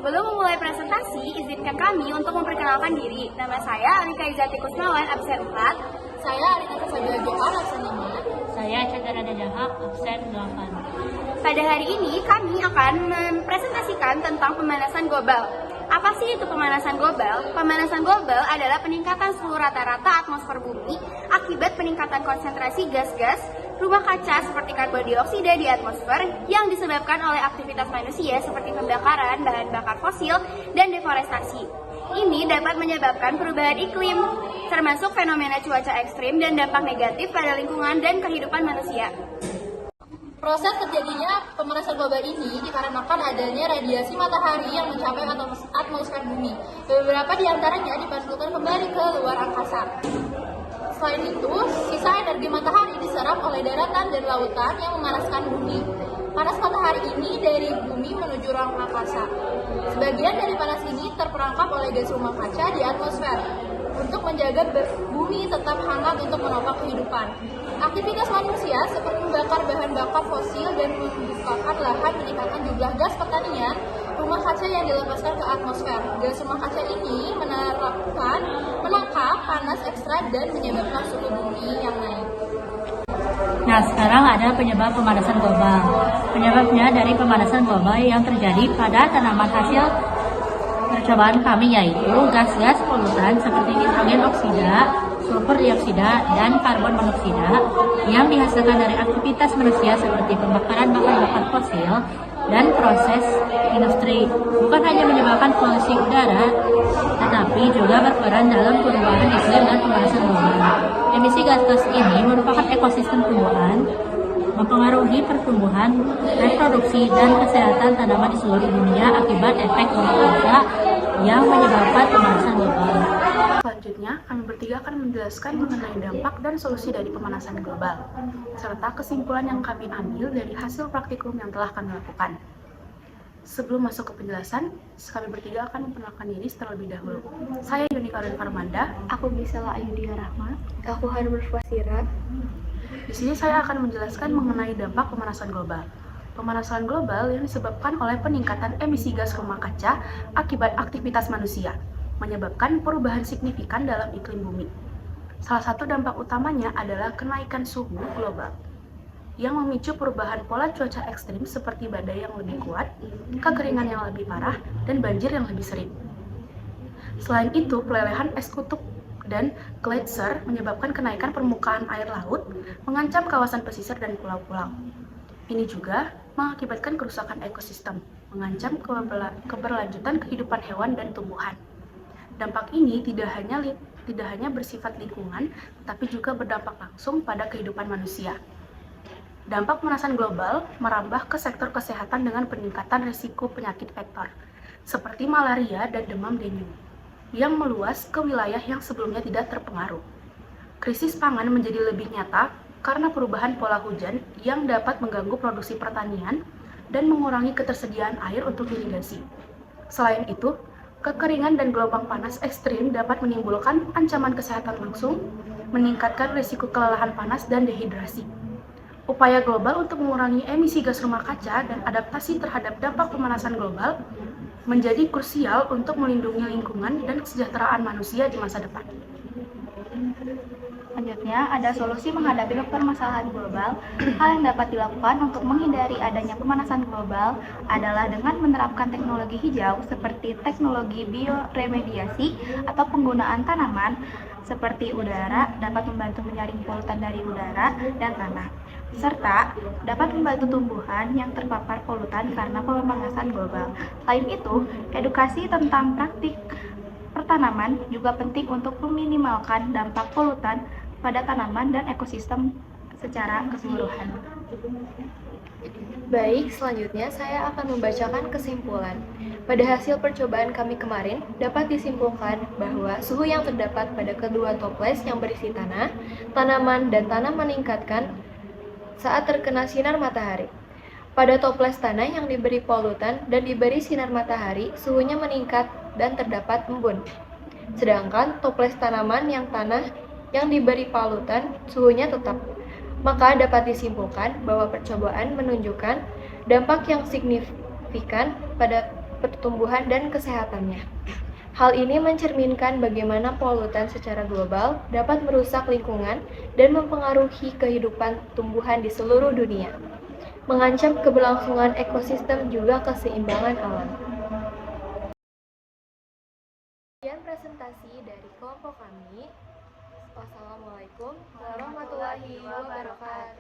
Sebelum memulai presentasi, izinkan kami untuk memperkenalkan diri. Nama saya Alika Izati Kusnawan, absen 4. Saya Alika Sabila Johar, absen 5. Saya Chandra Dahak, absen 8. Pada hari ini kami akan mempresentasikan tentang pemanasan global. Apa sih itu pemanasan global? Pemanasan global adalah peningkatan suhu rata-rata atmosfer bumi akibat peningkatan konsentrasi gas-gas rumah kaca seperti karbon dioksida di atmosfer yang disebabkan oleh aktivitas manusia seperti pembakaran bahan bakar fosil dan deforestasi. Ini dapat menyebabkan perubahan iklim, termasuk fenomena cuaca ekstrim dan dampak negatif pada lingkungan dan kehidupan manusia. Proses terjadinya pemanasan global ini dikarenakan adanya radiasi matahari yang mencapai atmosfer bumi. Beberapa di antaranya dipantulkan kembali ke luar angkasa. Selain itu, sisa energi matahari diserap oleh daratan dan lautan yang memanaskan bumi. Panas matahari ini dari bumi menuju ruang angkasa. Sebagian dari panas ini terperangkap oleh gas rumah kaca di atmosfer untuk menjaga bumi tetap hangat untuk menopang kehidupan. Aktivitas manusia seperti membakar bahan bakar fosil dan membukakan lahan meningkatkan jumlah gas pertanian rumah kaca yang dilepaskan ke atmosfer. Gas rumah kaca ini menangkap panas ekstra dan menyebabkan suhu bumi yang naik. Nah, sekarang ada penyebab pemanasan global. Penyebabnya dari pemanasan global yang terjadi pada tanaman hasil percobaan kami yaitu gas-gas polutan seperti nitrogen oksida, sulfur dioksida, dan karbon monoksida yang dihasilkan dari aktivitas manusia seperti pembakaran bahan bakar fosil dan proses industri. Bukan hanya menyebabkan polusi udara, tetapi juga berperan dalam perubahan iklim dan pemanasan global. Emisi gas-gas ini merupakan ekosistem tumbuhan, mempengaruhi pertumbuhan, reproduksi, dan kesehatan tanaman di seluruh dunia akibat efek rumah kaca yang menyebabkan pemanasan global. Selanjutnya, kami bertiga akan menjelaskan mengenai dampak dan solusi dari pemanasan global, serta kesimpulan yang kami ambil dari hasil praktikum yang telah kami lakukan. Sebelum masuk ke penjelasan, kami bertiga akan memperkenalkan diri terlebih dahulu. Saya Yuni Karin Farmanda. Aku Gisela Ayudia Rahma. Aku Hanur Fasira. Di sini saya akan menjelaskan mengenai dampak pemanasan global. Pemanasan global yang disebabkan oleh peningkatan emisi gas rumah kaca akibat aktivitas manusia, menyebabkan perubahan signifikan dalam iklim bumi. Salah satu dampak utamanya adalah kenaikan suhu global, yang memicu perubahan pola cuaca ekstrim seperti badai yang lebih kuat, kekeringan yang lebih parah, dan banjir yang lebih sering. Selain itu, pelelehan es kutub dan gletser menyebabkan kenaikan permukaan air laut, mengancam kawasan pesisir dan pulau-pulau. Ini juga mengakibatkan kerusakan ekosistem, mengancam keberlanjutan kehidupan hewan dan tumbuhan. Dampak ini tidak hanya bersifat lingkungan, tapi juga berdampak langsung pada kehidupan manusia. Dampak pemanasan global merambah ke sektor kesehatan dengan peningkatan risiko penyakit vektor, seperti malaria dan demam dengue, yang meluas ke wilayah yang sebelumnya tidak terpengaruh. Krisis pangan menjadi lebih nyata karena perubahan pola hujan yang dapat mengganggu produksi pertanian dan mengurangi ketersediaan air untuk irigasi. Selain itu, kekeringan dan gelombang panas ekstrim dapat menimbulkan ancaman kesehatan langsung, meningkatkan risiko kelelahan panas dan dehidrasi. Upaya global untuk mengurangi emisi gas rumah kaca dan adaptasi terhadap dampak pemanasan global menjadi krusial untuk melindungi lingkungan dan kesejahteraan manusia di masa depan. Selanjutnya, ada solusi menghadapi permasalahan global. Hal yang dapat dilakukan untuk menghindari adanya pemanasan global adalah dengan menerapkan teknologi hijau seperti teknologi bioremediasi atau penggunaan tanaman seperti udara dapat membantu menyaring polutan dari udara dan tanah, serta dapat membantu tumbuhan yang terpapar polutan karena pemanasan global. Selain itu, edukasi tentang praktik pertanaman juga penting untuk meminimalkan dampak polutan pada tanaman dan ekosistem secara keseluruhan. Baik, selanjutnya saya akan membacakan kesimpulan. Pada hasil percobaan kami kemarin, dapat disimpulkan bahwa suhu yang terdapat pada kedua toples yang berisi tanah, tanaman, dan tanah meningkatkan saat terkena sinar matahari. Pada toples tanah yang diberi polutan dan diberi sinar matahari, suhunya meningkat dan terdapat embun. Sedangkan toples tanaman yang diberi polutan, suhunya tetap. Maka dapat disimpulkan bahwa percobaan menunjukkan dampak yang signifikan pada pertumbuhan dan kesehatannya. Hal ini mencerminkan bagaimana polutan secara global dapat merusak lingkungan dan mempengaruhi kehidupan tumbuhan di seluruh dunia, mengancam keberlangsungan ekosistem juga keseimbangan alam. Sekian presentasi dari kelompok kami. Wassalamualaikum warahmatullahi wabarakatuh.